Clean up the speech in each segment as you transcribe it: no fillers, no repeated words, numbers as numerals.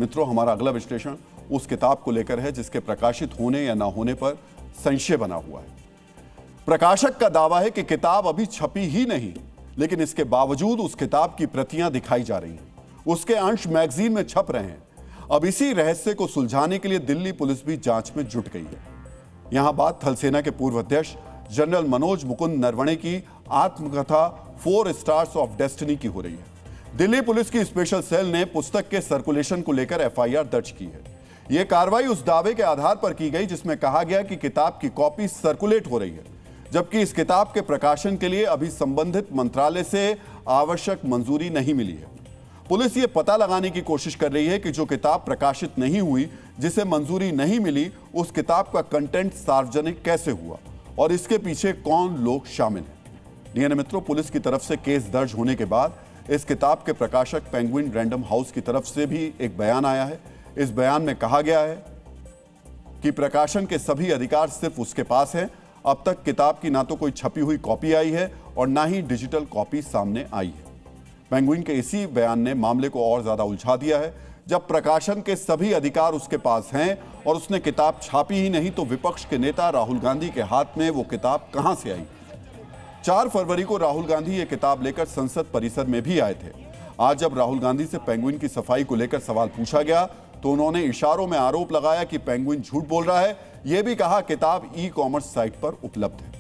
मित्रों, हमारा अगला विश्लेषण उस किताब को लेकर है जिसके प्रकाशित होने या ना होने पर संशय बना हुआ है। प्रकाशक का दावा है कि किताब अभी छपी ही नहीं, लेकिन इसके बावजूद उस किताब की प्रतियां दिखाई जा रही हैं, उसके अंश मैगजीन में छप रहे हैं। अब इसी रहस्य को सुलझाने के लिए दिल्ली पुलिस भी जांच में जुट गई है। यहां बात थल सेना के पूर्व अध्यक्ष जनरल मनोज मुकुंद नरवणे की आत्मकथा 4 स्टार्स ऑफ डेस्टिनी की हो रही है। दिल्ली पुलिस की स्पेशल सेल ने पुस्तक के सर्कुलेशन को लेकर एफआईआर दर्ज की है। यह कार्रवाई उस दावे के आधार पर की गई जिसमें कहा गया कि किताब की कॉपी सर्कुलेट हो रही है, जबकि इस किताब के प्रकाशन के लिए अभी संबंधित मंत्रालय से आवश्यक मंजूरी नहीं मिली है। पुलिस ये पता लगाने की कोशिश कर रही है कि जो किताब प्रकाशित नहीं हुई, जिसे मंजूरी नहीं मिली, उस किताब का कंटेंट सार्वजनिक कैसे हुआ और इसके पीछे कौन लोग शामिल हैं। डीएनए मित्रों, पुलिस की तरफ से केस दर्ज होने के बाद इस किताब के प्रकाशक पेंगुइन रैंडम हाउस की तरफ से भी एक बयान आया है। इस बयान में कहा गया है कि प्रकाशन के सभी अधिकार सिर्फ उसके पास हैं। अब तक किताब की ना तो कोई छपी हुई कॉपी आई है और ना ही डिजिटल कॉपी सामने आई है। पेंगुइन के इसी बयान ने मामले को और ज्यादा उलझा दिया है। जब प्रकाशन के सभी अधिकार उसके पास हैं और उसने किताब छापी ही नहीं, तो विपक्ष के नेता राहुल गांधी के हाथ में वो किताब कहां से आई। 4 फरवरी को राहुल गांधी ये किताब लेकर संसद परिसर में भी आए थे। आज जब राहुल गांधी से पेंगुइन की सफाई को लेकर सवाल पूछा गया, तो उन्होंने इशारों में आरोप लगाया कि पेंगुइन झूठ बोल रहा है। यह भी कहा किताब ई-कॉमर्स साइट पर उपलब्ध है।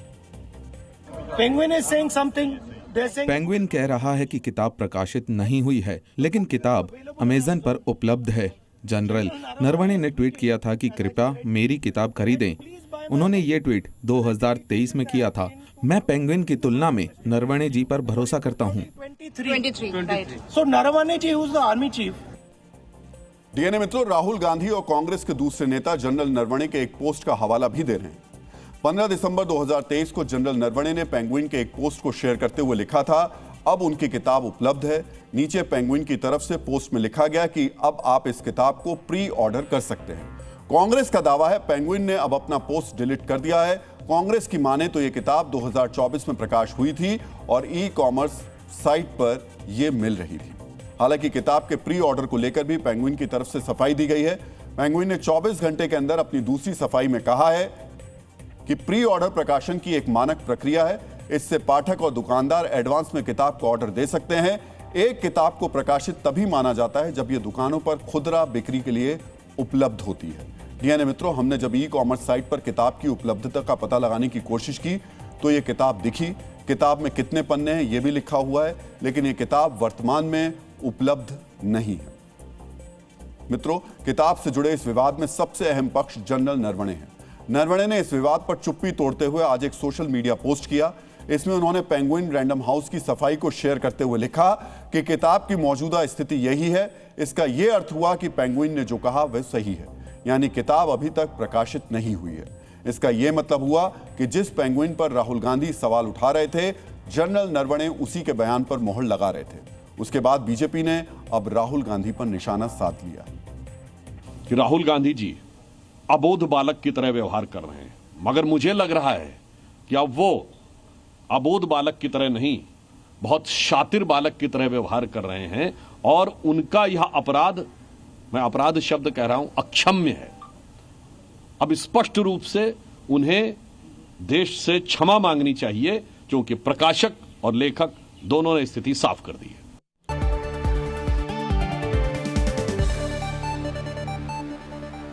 पेंगुइन कह रहा है कि किताब प्रकाशित नहीं हुई है, लेकिन किताब अमेजन पर उपलब्ध है। जनरल नरवणे ने ट्वीट किया था कि कृपया मेरी किताब खरीदें। उन्होंने ये ट्वीट 2023 में किया था। मैं पेंगुइन की तुलना में नरवणे जी पर भरोसा करता हूँ। 23 So Naravane ji, who's the army chief? DNA मित्रों, राहुल गांधी और कांग्रेस के दूसरे नेता जनरल नरवणे के एक पोस्ट का हवाला भी दे रहे हैं। 15 दिसंबर 2023 को जनरल नरवणे ने पेंगुइन के एक पोस्ट को शेयर करते हुए लिखा था, अब उनकी किताब उपलब्ध है। नीचे पेंगुइन की तरफ से पोस्ट में लिखा गया कि अब आप इस किताब को प्री ऑर्डर कर सकते हैं। कांग्रेस का दावा है पेंगुइन ने अब अपना पोस्ट डिलीट कर दिया है। कांग्रेस की माने तो यह किताब 2024 में प्रकाश हुई थी और ई-कॉमर्स साइट पर यह मिल रही थी। हालांकि किताब के प्री ऑर्डर को लेकर भी पेंगुइन की तरफ से सफाई दी गई है। पेंगुइन ने 24 घंटे के अंदर अपनी दूसरी सफाई में कहा है कि प्री ऑर्डर प्रकाशन की एक मानक प्रक्रिया है। इससे पाठक और दुकानदार एडवांस में किताब को ऑर्डर दे सकते हैं। एक किताब को प्रकाशित तभी माना जाता है जब यह दुकानों पर खुदरा बिक्री के लिए उपलब्ध होती है। डीएनए मित्रों, हमने जब ई-कॉमर्स साइट पर किताब की उपलब्धता का पता लगाने की कोशिश की तो यह किताब दिखी। किताब में कितने पन्ने हैं यह भी लिखा हुआ है, लेकिन यह किताब वर्तमान में उपलब्ध नहीं है। मित्रों, किताब से जुड़े इस विवाद में सबसे अहम पक्ष जनरल नरवणे हैं। नरवणे ने इस विवाद पर चुप्पी तोड़ते हुए आज एक सोशल मीडिया पोस्ट किया। इसमें उन्होंने पेंगुइन रैंडम हाउस की सफाई को शेयर करते हुए लिखा कि किताब की मौजूदा स्थिति यही है। इसका यह अर्थ हुआ कि पेंगुइन ने जो कहा वह सही है, यानी किताब अभी तक प्रकाशित नहीं हुई है। इसका यह मतलब हुआ कि जिस पेंगुइन पर राहुल गांधी सवाल उठा रहे थे, जनरल नरवणे उसी के बयान पर मोहर लगा रहे थे। उसके बाद बीजेपी ने अब राहुल गांधी पर निशाना साध लिया कि राहुल गांधी जी अबोध बालक की तरह व्यवहार कर रहे हैं, मगर मुझे लग रहा है कि अब वो अबोध बालक की तरह नहीं, बहुत शातिर बालक की तरह व्यवहार कर रहे हैं और उनका यह अपराध, मैं अपराध शब्द कह रहा हूं, अक्षम्य है। अब स्पष्ट रूप से उन्हें देश से क्षमा मांगनी चाहिए, क्योंकि प्रकाशक और लेखक दोनों ने स्थिति साफ कर दी है।